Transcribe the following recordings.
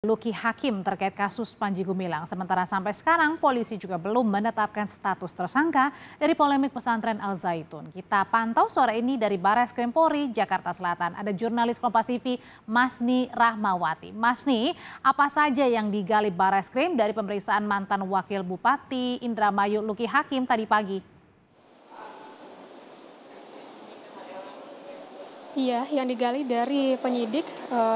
Luki Hakim terkait kasus Panji Gumilang. Sementara sampai sekarang polisi juga belum menetapkan status tersangka dari polemik pesantren Al Zaitun. Kita pantau sore ini dari Barreskrim Polri, Jakarta Selatan. Ada jurnalis Kompas TV Masni Rahmawati. Masni, apa saja yang digali Barreskrim dari pemeriksaan mantan Wakil Bupati Indramayu Luki Hakim tadi pagi? Iya, yang digali dari penyidik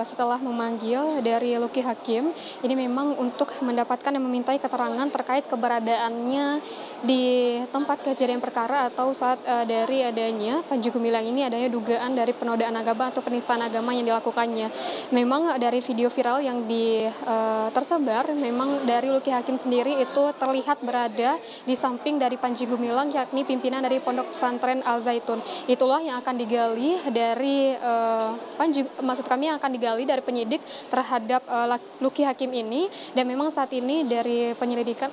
setelah memanggil dari Luki Hakim, ini memang untuk mendapatkan dan memintai keterangan terkait keberadaannya di tempat kejadian perkara atau saat dari adanya Panji Gumilang ini adanya dugaan dari penodaan agama atau penistaan agama yang dilakukannya. Memang dari video viral yang tersebar, memang dari Luki Hakim sendiri itu terlihat berada di samping dari Panji Gumilang, yakni pimpinan dari Pondok Pesantren Al Zaitun. Itulah yang akan digali dari yang akan digali dari penyidik terhadap Luki Hakim ini, dan memang saat ini dari penyelidikan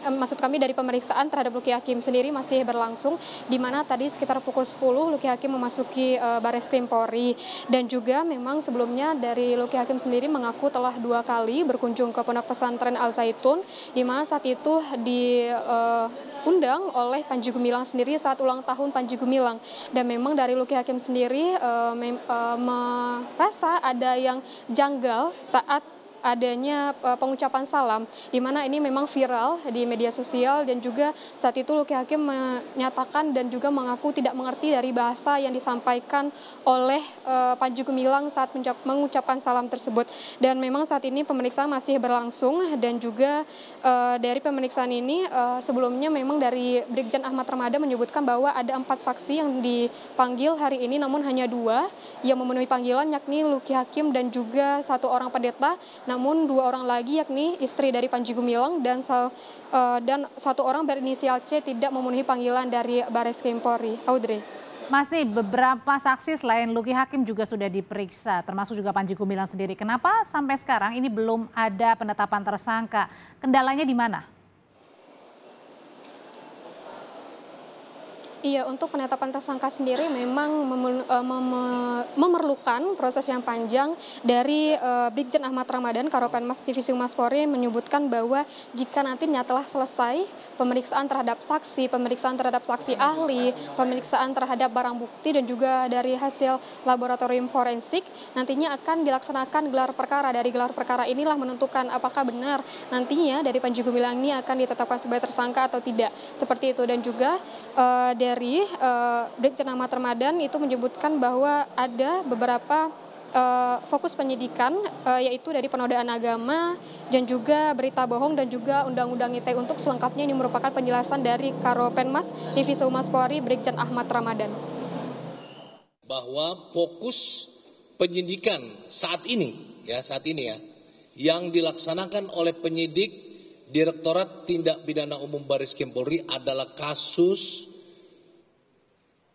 dari pemeriksaan terhadap Luki Hakim sendiri masih berlangsung, di mana tadi sekitar pukul 10 Luki Hakim memasuki Barreskrim Polri, dan juga memang sebelumnya dari Luki Hakim sendiri mengaku telah 2 kali berkunjung ke Pondok Pesantren Al Zaitun, di mana saat itu diundang oleh Panji Gumilang sendiri saat ulang tahun Panji Gumilang. Dan memang dari Luki Hakim sendiri merasa ada yang janggal saat adanya pengucapan salam, di mana ini memang viral di media sosial, dan juga saat itu Luki Hakim menyatakan dan juga mengaku tidak mengerti dari bahasa yang disampaikan oleh Panji Gumilang saat mengucapkan salam tersebut. Dan memang saat ini pemeriksaan masih berlangsung, dan juga dari pemeriksaan ini sebelumnya memang dari Brigjen Ahmad Ramadan menyebutkan bahwa ada 4 saksi yang dipanggil hari ini, namun hanya 2 yang memenuhi panggilan, yakni Luki Hakim dan juga 1 orang pendeta. Namun 2 orang lagi, yakni istri dari Panji Gumilang dan 1 orang berinisial C tidak memenuhi panggilan dari Barreskrim Polri. Audrey. Mas, nih beberapa saksi selain Luki Hakim juga sudah diperiksa, termasuk juga Panji Gumilang sendiri. Kenapa sampai sekarang ini belum ada penetapan tersangka? Kendalanya di mana? Iya, untuk penetapan tersangka sendiri memang memerlukan proses yang panjang. Dari Brigjen Ahmad Ramadan, Karopenmas Divisi Humas Polri menyebutkan bahwa jika nantinya telah selesai pemeriksaan terhadap saksi ahli, pemeriksaan terhadap barang bukti, dan juga dari hasil laboratorium forensik, nantinya akan dilaksanakan gelar perkara. Dari gelar perkara inilah menentukan apakah benar nantinya dari Panji Gumilang ini akan ditetapkan sebagai tersangka atau tidak. Seperti itu. Dan juga dari Brigjen Ahmad Ramadan itu menyebutkan bahwa ada beberapa fokus penyidikan, yaitu dari penodaan agama dan juga berita bohong dan juga Undang-Undang ITE. Untuk selengkapnya ini merupakan penjelasan dari Karopenmas Divisi Humas Polri Brigjen Ahmad Ramadan. Bahwa fokus penyidikan saat ini ya yang dilaksanakan oleh penyidik Direktorat Tindak Pidana Umum Barreskrim Polri adalah kasus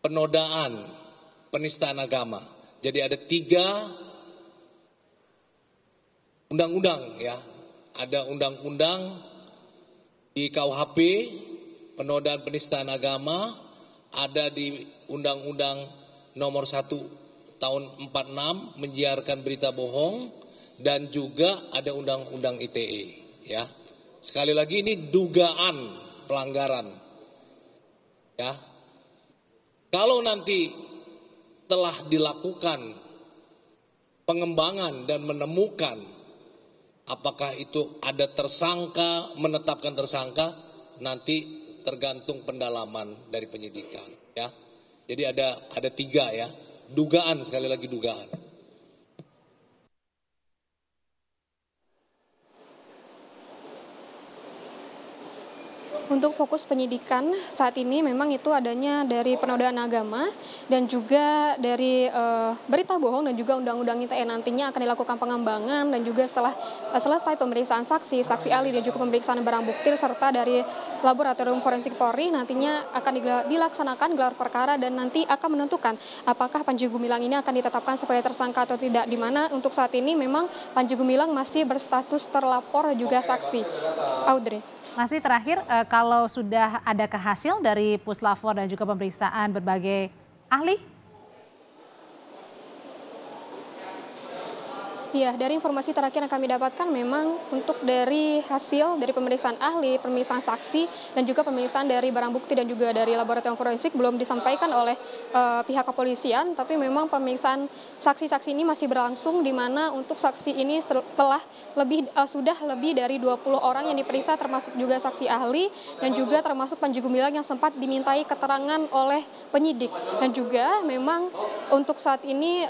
penodaan penistaan agama. Jadi ada 3 undang-undang ya. Ada undang-undang di KUHP penodaan penistaan agama, ada di Undang-Undang Nomor 1 Tahun 46 menyiarkan berita bohong, dan juga ada Undang-Undang ITE ya. Sekali lagi ini dugaan pelanggaran ya. Kalau nanti telah dilakukan pengembangan dan menemukan apakah itu ada tersangka, menetapkan tersangka, nanti tergantung pendalaman dari penyidikan ya. Jadi ada 3 ya, dugaan, sekali lagi dugaan. Untuk fokus penyidikan saat ini memang itu adanya dari penodaan agama dan juga dari berita bohong dan juga Undang-Undang ITE. Nantinya akan dilakukan pengembangan, dan juga setelah selesai pemeriksaan saksi ahli dan juga pemeriksaan barang bukti serta dari laboratorium forensik Polri, nantinya akan dilaksanakan gelar perkara dan nanti akan menentukan apakah Panji Gumilang ini akan ditetapkan sebagai tersangka atau tidak. Di mana untuk saat ini memang Panji Gumilang masih berstatus terlapor juga saksi. Audrey. Masih terakhir, kalau sudah ada hasil dari Puslapfor dan juga pemeriksaan berbagai ahli? Iya, dari informasi terakhir yang kami dapatkan memang untuk dari hasil dari pemeriksaan ahli, pemeriksaan saksi, dan juga pemeriksaan dari barang bukti dan juga dari laboratorium forensik belum disampaikan oleh pihak kepolisian, tapi memang pemeriksaan saksi-saksi ini masih berlangsung, di mana untuk saksi ini sudah lebih dari 20 orang yang diperiksa, termasuk juga saksi ahli dan juga termasuk Panji Gumilang yang sempat dimintai keterangan oleh penyidik. Dan juga memang untuk saat ini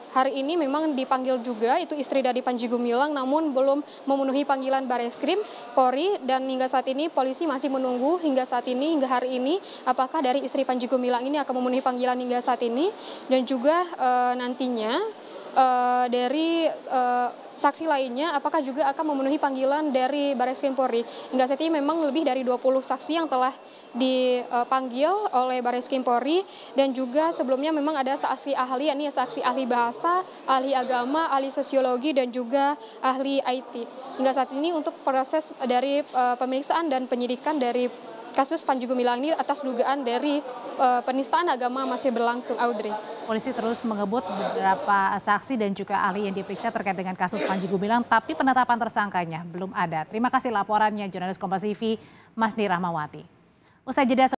hari ini memang dipanggil juga itu istri dari Panji Gumilang, namun belum memenuhi panggilan Bareskrim Polri, dan hingga saat ini polisi masih menunggu hingga hari ini apakah dari istri Panji Gumilang ini akan memenuhi panggilan hingga saat ini, dan juga nantinya dari saksi lainnya apakah juga akan memenuhi panggilan dari Bareskrim Polri. Hingga saat ini memang lebih dari 20 saksi yang telah dipanggil oleh Bareskrim Polri, dan juga sebelumnya memang ada saksi ahli, yakni saksi ahli bahasa, ahli agama, ahli sosiologi, dan juga ahli IT. Hingga saat ini untuk proses dari pemeriksaan dan penyidikan dari kasus Panji Gumilang ini atas dugaan dari penistaan agama masih berlangsung, Audrey. Polisi terus mengebut beberapa saksi dan juga ahli yang diperiksa terkait dengan kasus Panji Gumilang, tapi penetapan tersangkanya belum ada. Terima kasih laporannya jurnalis Kompas TV Masni Rahmawati. Usai jeda